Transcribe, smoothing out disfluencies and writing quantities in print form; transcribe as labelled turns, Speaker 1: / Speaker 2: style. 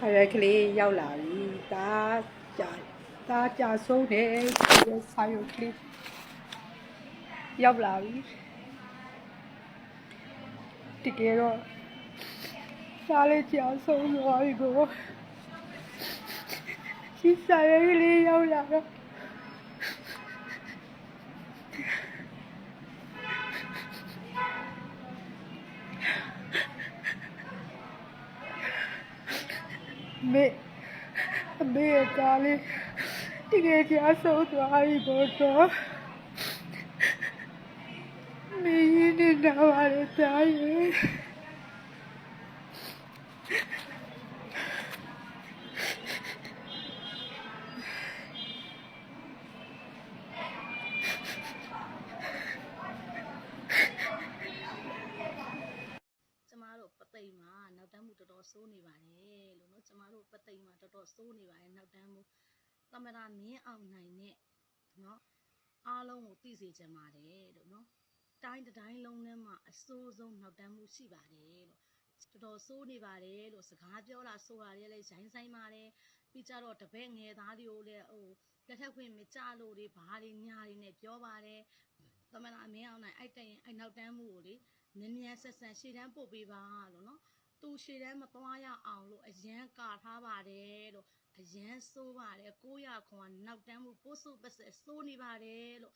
Speaker 1: ဆာရွက်ကလေးရောက်လာပြီဒါကြာဆုံးတယ်ဆာရွက်ကလေးရောက်လာပြီတကယ်တော့စားလေးကြာဆုံးသွားပြီကိုဒီဆာရွက်ကလေးရောက်လာတော့အမေကားလေးတကယ်ကြာဆုံးသွားပြီတော့မေးရင်နေတာပါလေသားရဲ့
Speaker 2: ကျမတို့ပသိမ်မှာနောက်တန်းမှုတော်တော်စိုးနေပါတယ်လို့နော်ကျမတို့ပသိမ်မှာတော်တော်စိုးနေပါတယ်နောက်တန်းမှုသမရမင်းအောင်နိုင်နဲ့နော်အားလုံးကိုသိစေချင်ပါတယ်လို့နော်တိုင်းတိုင်းလုံးထဲမှာအစိုးဆုံးနောက်တန်းမှုရှိပါတယ်လို့တော်တော်စိုးနေပါတယ်လို့စကားပြောလာဆိုတာတွေလည်းရိုင်းဆိုင်ပါတယ်ပြီးကြတော့တပည့်ငယ်သားတွေကိုလည်းလက်ထက်ခွင့်မကြလို့တွေဘာတွေညာတွေနဲ့ပြောပါတယ်သမရမင်းအောင်နိုင်အဲ့တိုင်အဲ့နောက်တန်းမှုကိုလေမြန်ဆက်ရှေ့တန်းပို့ပေးပါလို့နော်သူရှေ့တန်းမသွားရအောင်လို့အရန်ကာထားပါတယ်လို့အရန်စိုးပါတယ်900ခွန်နောက်တန်းမှုပို့စုပတ်ဆက်စိုးနေပါတယ်လို့